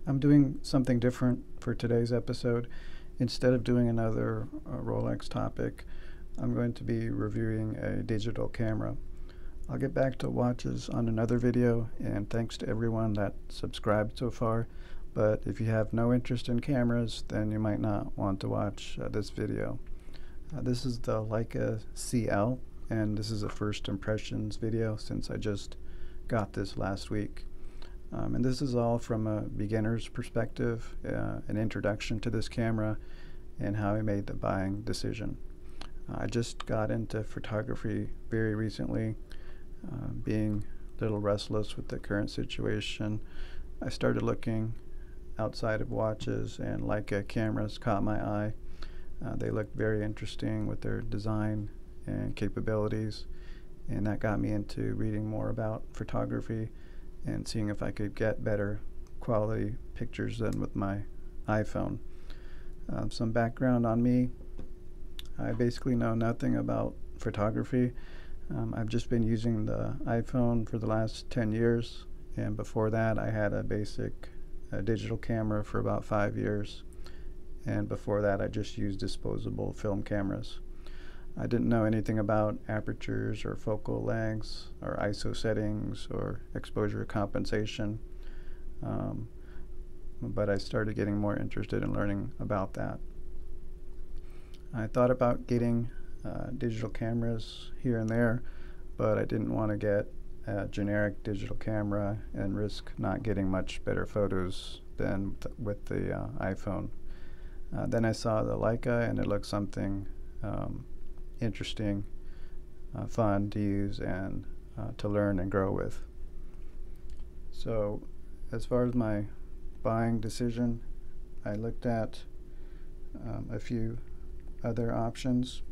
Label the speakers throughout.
Speaker 1: I'm doing something different for today's episode. Instead of doing another Rolex topic, I'm going to be reviewing a digital camera. I'll get back to watches on another video, and thanks to everyone that subscribed so far. But if you have no interest in cameras, then you might not want to watch this video. This is the Leica CL, and this is a first impressions video since I just got this last week. And this is all from a beginner's perspective, an introduction to this camera and how I made the buying decision. I just got into photography very recently, being a little restless with the current situation. I started looking outside of watches, and Leica cameras caught my eye. They looked very interesting with their design and capabilities, and that got me into reading more about photography and seeing if I could get better quality pictures than with my iPhone. Some background on me: I basically know nothing about photography. I've just been using the iPhone for the last 10 years, and before that I had a basic digital camera for about 5 years, and before that I just used disposable film cameras. I didn't know anything about apertures or focal lengths or ISO settings or exposure compensation, but I started getting more interested in learning about that. I thought about getting digital cameras here and there, but I didn't want to get a generic digital camera and risk not getting much better photos than with the iPhone. Then I saw the Leica, and it looked something interesting, fun to use, and to learn and grow with. So as far as my buying decision, I looked at a few other options.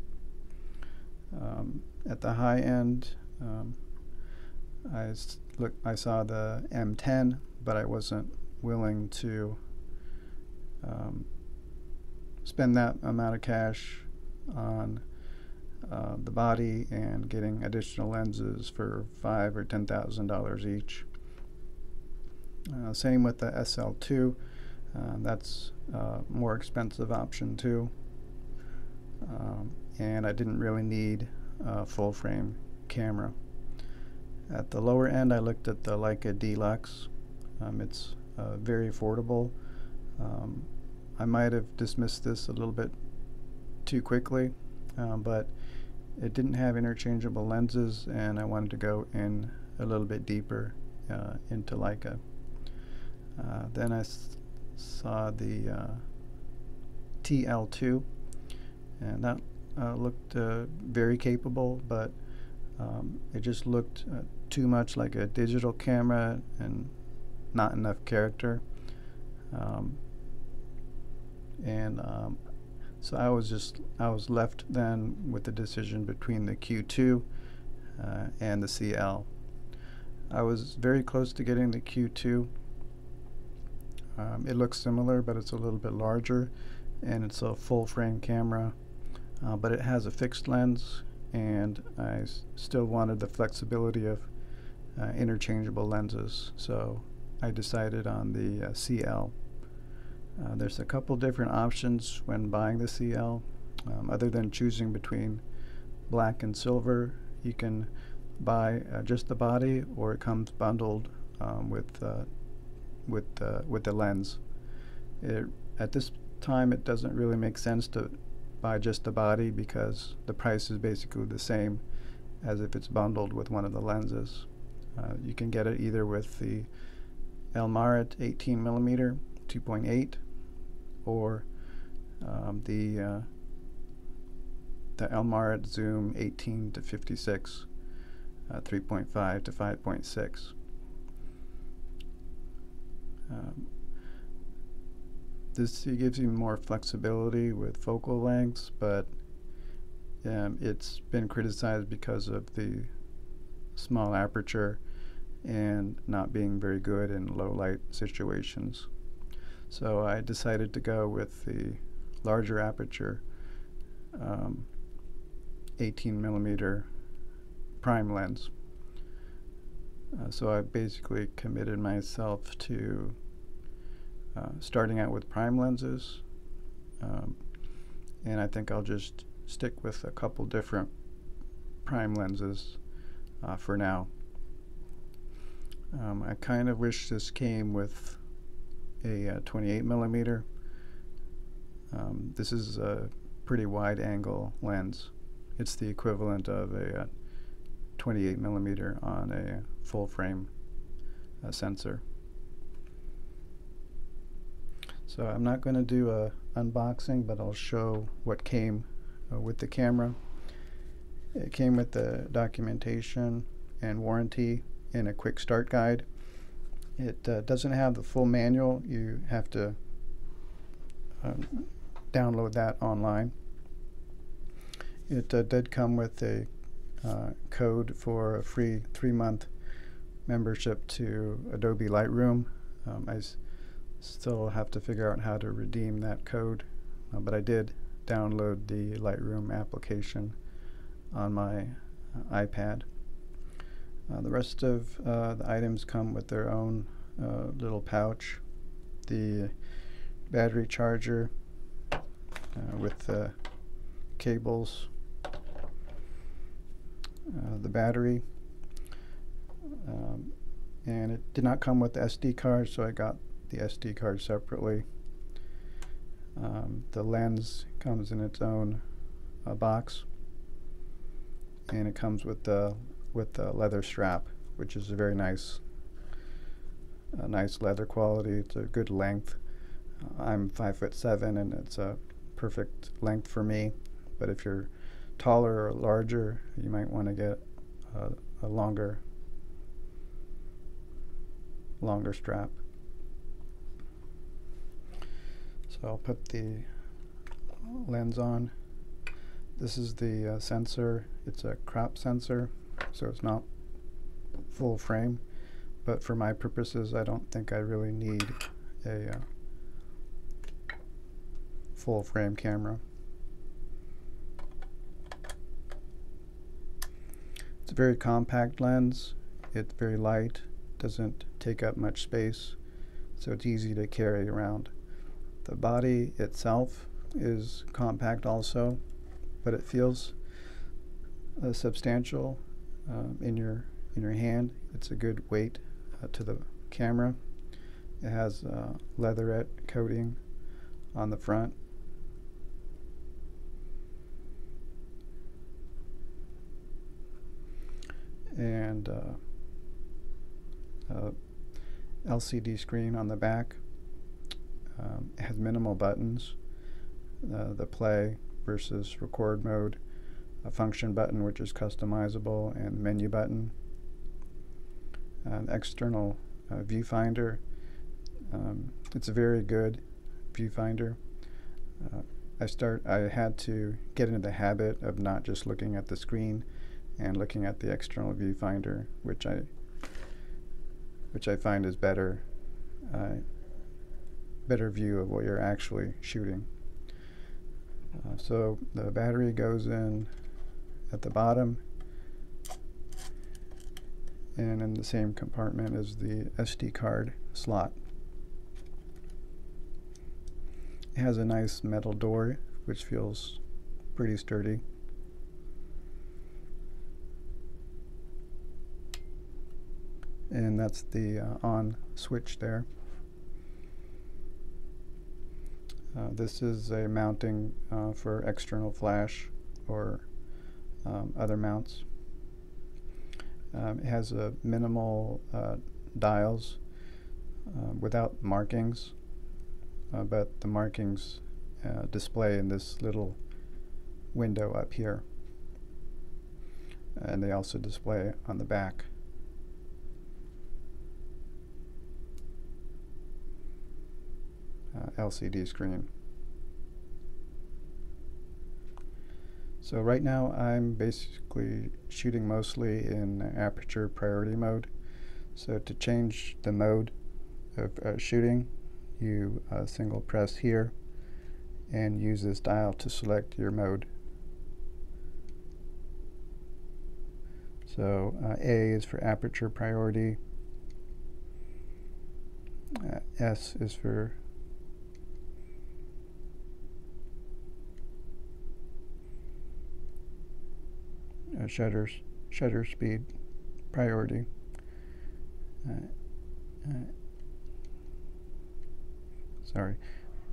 Speaker 1: At the high end, I saw the M10, but I wasn't willing to spend that amount of cash on the body and getting additional lenses for $5,000 or $10,000 each. Same with the SL2. That's a more expensive option too. And I didn't really need a full frame camera. At the lower end, I looked at the Leica Deluxe. It's very affordable. I might have dismissed this a little bit too quickly, but it didn't have interchangeable lenses, and I wanted to go in a little bit deeper into Leica. Then I saw the TL2, and that looked very capable, but it just looked too much like a digital camera and not enough character. So I was left then with the decision between the Q2 and the CL. I was very close to getting the Q2. It looks similar, but it's a little bit larger, and it's a full frame camera, but it has a fixed lens, and I still wanted the flexibility of interchangeable lenses, so I decided on the CL. There's a couple different options when buying the CL. Other than choosing between black and silver, you can buy just the body, or it comes bundled with the lens. At this time, it doesn't really make sense to buy just the body because the price is basically the same as if it's bundled with one of the lenses. You can get it either with the Elmarit 18mm 2.8 or the Elmarit Zoom 18 to 56 3.5 to 5.6. This gives you more flexibility with focal lengths, but it's been criticized because of the small aperture and not being very good in low light situations. So I decided to go with the larger aperture 18mm prime lens. So I basically committed myself to starting out with prime lenses, and I think I'll just stick with a couple different prime lenses for now. I kind of wish this came with a 28 millimeter. This is a pretty wide angle lens. It's the equivalent of a 28 millimeter on a full frame sensor. So I'm not going to do a unboxing, but I'll show what came with the camera. It came with the documentation and warranty and a quick start guide. It doesn't have the full manual. You have to download that online. It did come with a code for a free 3-month membership to Adobe Lightroom. I still have to figure out how to redeem that code, but I did download the Lightroom application on my iPad. The rest of the items come with their own little pouch. The battery charger with the cables, the battery, and it did not come with the SD card, so I got the SD card separately. The lens comes in its own box, and it comes with the leather strap, which is a very nice leather quality. It's a good length. I'm 5'7", and it's a perfect length for me, but if you're taller or larger, you might want to get a longer strap. So I'll put the lens on. This is the sensor. It's a crop sensor, so it's not full frame, but for my purposes I don't think I really need a full frame camera. It's a very compact lens. It's very light, doesn't take up much space, so it's easy to carry around. The body itself is compact also, but it feels substantial in your hand. It's a good weight to the camera. It has leatherette coating on the front. And LCD screen on the back. It has minimal buttons. The play versus record mode, a function button which is customizable, and menu button. External viewfinder. It's a very good viewfinder. I had to get into the habit of not just looking at the screen and looking at the external viewfinder, which I find is better view of what you're actually shooting. So the battery goes in at the bottom, and in the same compartment is the SD card slot. It has a nice metal door which feels pretty sturdy. And that's the on switch there. This is a mounting for external flash or other mounts. It has a minimal dials without markings, but the markings display in this little window up here, and they also display on the back. LCD screen. So right now I'm basically shooting mostly in aperture priority mode. So to change the mode of shooting, you single press here and use this dial to select your mode. So A is for aperture priority, S is for shutter speed priority. Sorry,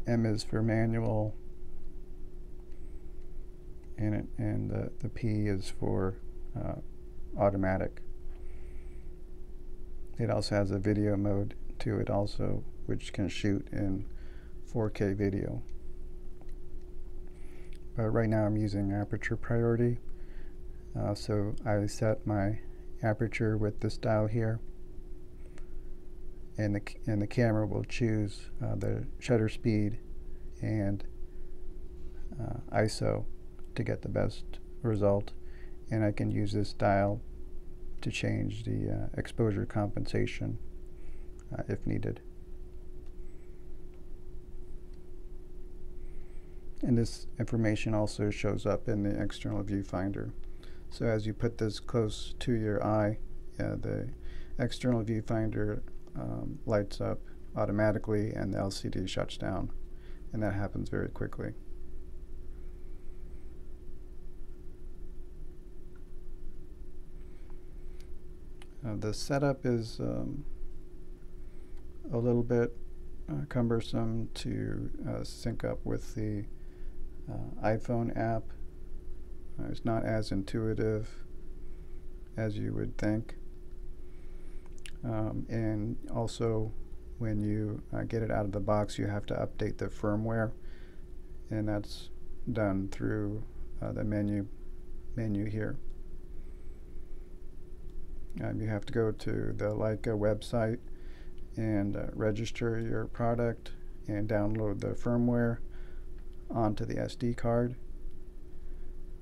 Speaker 1: M is for manual, and the P is for automatic. It also has a video mode to it also, which can shoot in 4K video. But right now I'm using aperture priority, so I set my aperture with this dial here, and the camera will choose the shutter speed and ISO to get the best result, and I can use this dial to change the exposure compensation if needed. And this information also shows up in the external viewfinder. So as you put this close to your eye, the external viewfinder lights up automatically and the LCD shuts down, and that happens very quickly. The setup is a little bit cumbersome to sync up with the iPhone app. It's not as intuitive as you would think. And also, when you get it out of the box, you have to update the firmware, and that's done through the menu here. You have to go to the Leica website and register your product and download the firmware onto the SD card,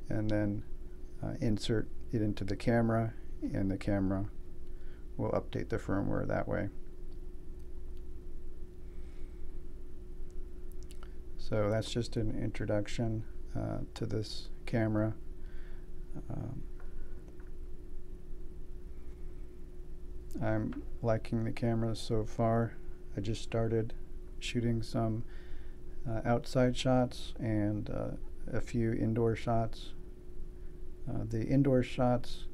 Speaker 1: and then insert it into the camera, and the camera will update the firmware that way. So that's just an introduction to this camera. I'm liking the camera so far. I just started shooting some outside shots and a few indoor shots. The indoor shots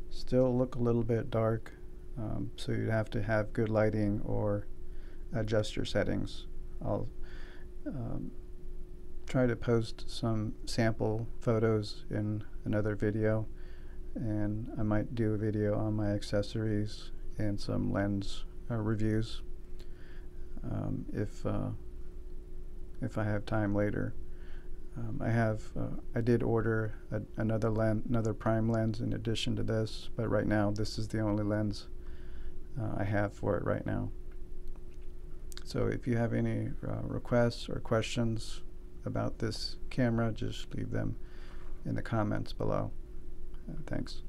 Speaker 1: still look a little bit dark, so you'd have to have good lighting or adjust your settings. I'll try to post some sample photos in another video, and I might do a video on my accessories and some lens reviews if I have time later. I did order another prime lens in addition to this, but right now this is the only lens I have for it right now. So if you have any requests or questions about this camera, just leave them in the comments below. Thanks.